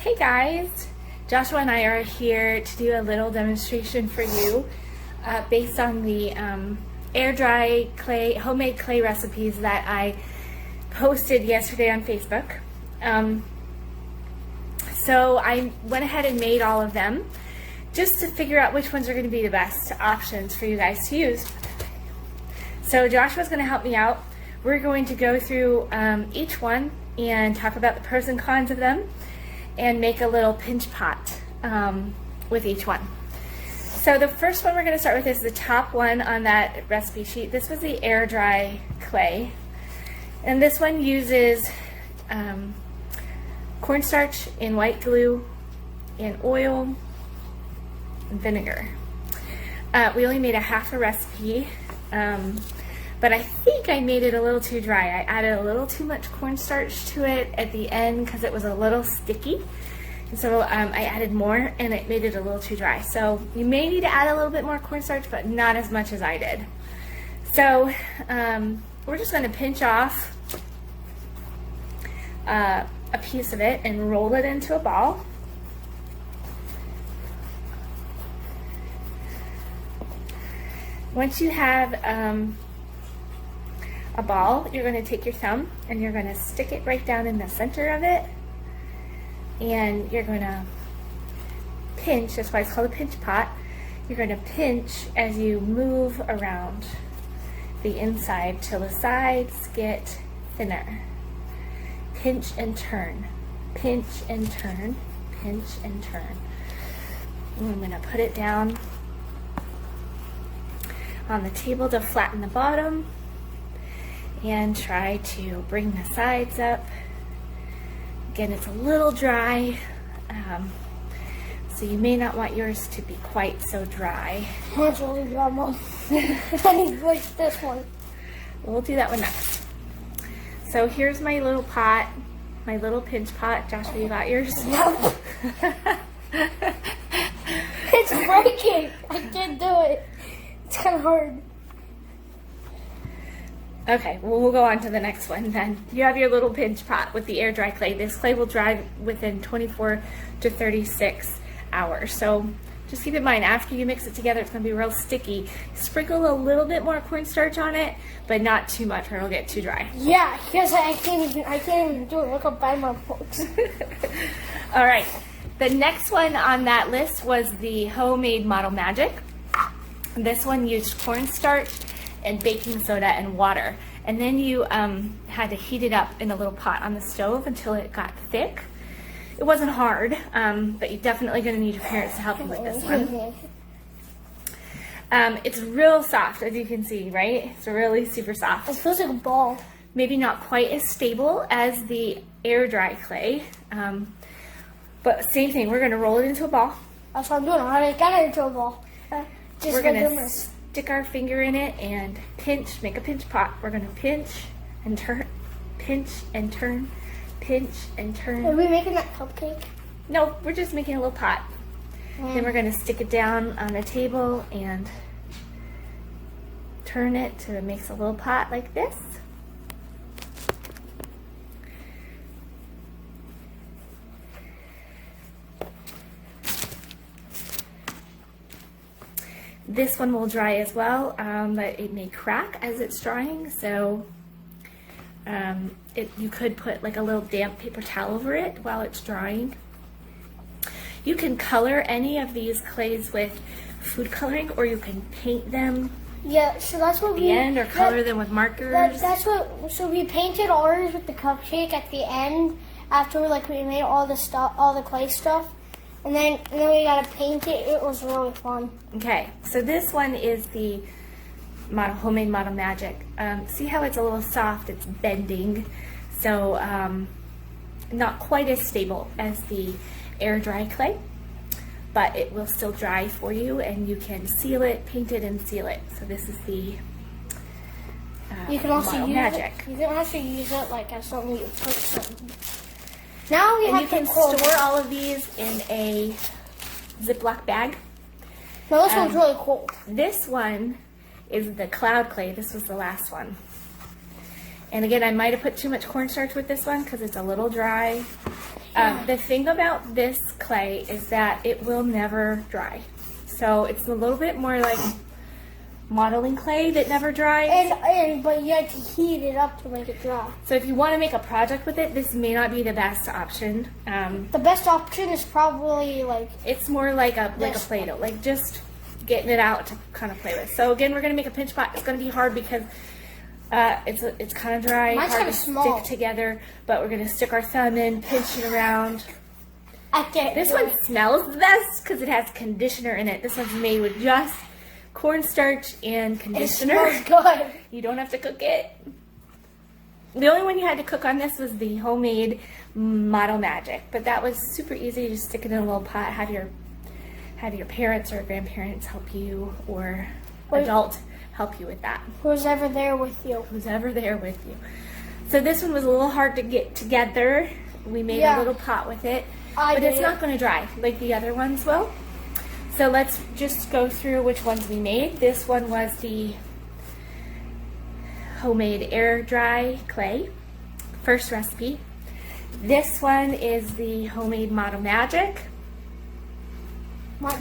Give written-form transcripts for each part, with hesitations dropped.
Hey guys, Joshua and I are here to do a little demonstration for you based on the air dry clay, homemade clay recipes that I posted yesterday on Facebook. So I went ahead and made all of them just to figure out which ones are going to be the best options for you guys to use. So Joshua's going to help me out. We're going to go through each one and talk about the pros and cons of them and make a little pinch pot with each one. So the first one we're going to start with is the top one on that recipe sheet. This was the air dry clay, and this one uses cornstarch in white glue and oil and vinegar. We only made a half a recipe, but I think I made it a little too dry. I added a little too much cornstarch to it at the end because it was a little sticky. And so I added more and it made it a little too dry. So you may need to add a little bit more cornstarch, but not as much as I did. So we're just going to pinch off a piece of it and roll it into a ball. Once you have a ball, you're going to take your thumb and you're going to stick it right down in the center of it, and you're going to pinch. That's why it's called a pinch pot. You're going to pinch as you move around the inside till the sides get thinner. Pinch and turn, pinch and turn, pinch and turn. And I'm going to put it down on the table to flatten the bottom and try to bring the sides up. Again, it's a little dry, so you may not want yours to be quite so dry. Mine's really dry, Mom. I need like this one. We'll do that one next. So here's my little pot, my little pinch pot. Joshua, you got yours? No. It's breaking. I can't do it. It's kind of hard. Okay, well, we'll go on to the next one then. You have your little pinch pot with the air dry clay. This clay will dry within 24 to 36 hours. So just keep in mind, after you mix it together, it's going to be real sticky. Sprinkle a little bit more cornstarch on it, but not too much or it'll get too dry. Yeah, because I can't even do it. Look how bad my folks. All right, the next one on that list was the homemade Model Magic. This one used cornstarch and baking soda and water, and then you had to heat it up in a little pot on the stove until it got thick. It wasn't hard, but you're definitely going to need your parents to help you with this one. It's real soft, as you can see, right? It's really super soft. It feels like a ball. Maybe not quite as stable as the air dry clay, but same thing. We're going to roll it into a ball. That's what I'm doing. I got it into a ball. We're going to stick our finger in it and pinch, make a pinch pot. We're going to pinch and turn, pinch and turn, pinch and turn. Are we making that cupcake? No, we're just making a little pot. Then we're going to stick it down on the table and turn it till it makes a little pot like this. This one will dry as well, but it may crack as it's drying, so you could put like a little damp paper towel over it while it's drying. You can color any of these clays with food coloring, or you can paint them. Yeah, so that's what at the end, or color them with markers. That's what. So we painted ours with the cupcake at the end after we made all the stuff, all the clay stuff. And then we gotta paint it. It was really fun. Okay, so this one is the homemade Model Magic. See how it's a little soft? It's bending, so not quite as stable as the air dry clay, but it will still dry for you, and you can seal it, paint it, and seal it. So this is the you can also Model use Magic. You can also use it like as something you put something. Now we have you can to store all of these in a Ziploc bag. No, this one's really cold. This one is the cloud clay. This was the last one. And again, I might have put too much cornstarch with this one because it's a little dry. The thing about this clay is that it will never dry. So it's a little bit more like modeling clay that never dries. But you have to heat it up to make it dry. So if you want to make a project with it, this may not be the best option. The best option is probably like... It's more like a Play-Doh, like just getting it out to kind of play with. So again, we're going to make a pinch pot. It's going to be hard because it's kind of dry, Mine's hard kinda to small. stick together, but we're going to stick our thumb in, pinch it around. I can't This do one it. smells the best because it has conditioner in it. This one's made with just cornstarch and It conditioner. smells good. You don't have to cook it. The only one you had to cook on this was the homemade Model Magic, but that was super easy. You just stick it in a little pot, have your parents or grandparents help you, or adult help you with that. Who's ever there with you? Who's ever there with you. So this one was a little hard to get together. We made a little pot with it, but it's not going to dry like the other ones will. So let's just go through which ones we made. This one was the homemade air dry clay, first recipe. This one is the homemade Model Magic.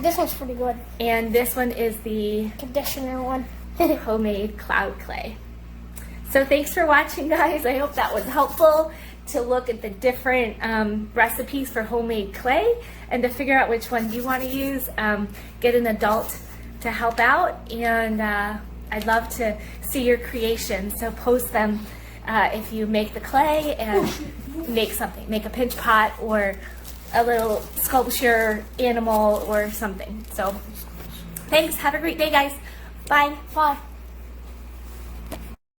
This one's pretty good. And this one is the Conditioner one. homemade cloud clay. So thanks for watching, guys. I hope that was helpful to look at the different recipes for homemade clay and to figure out which one you want to use. Get an adult to help out, and I'd love to see your creations. So post them if you make the clay and make something. Make a pinch pot or a little sculpture animal or something. So thanks. Have a great day, guys. Bye. Bye.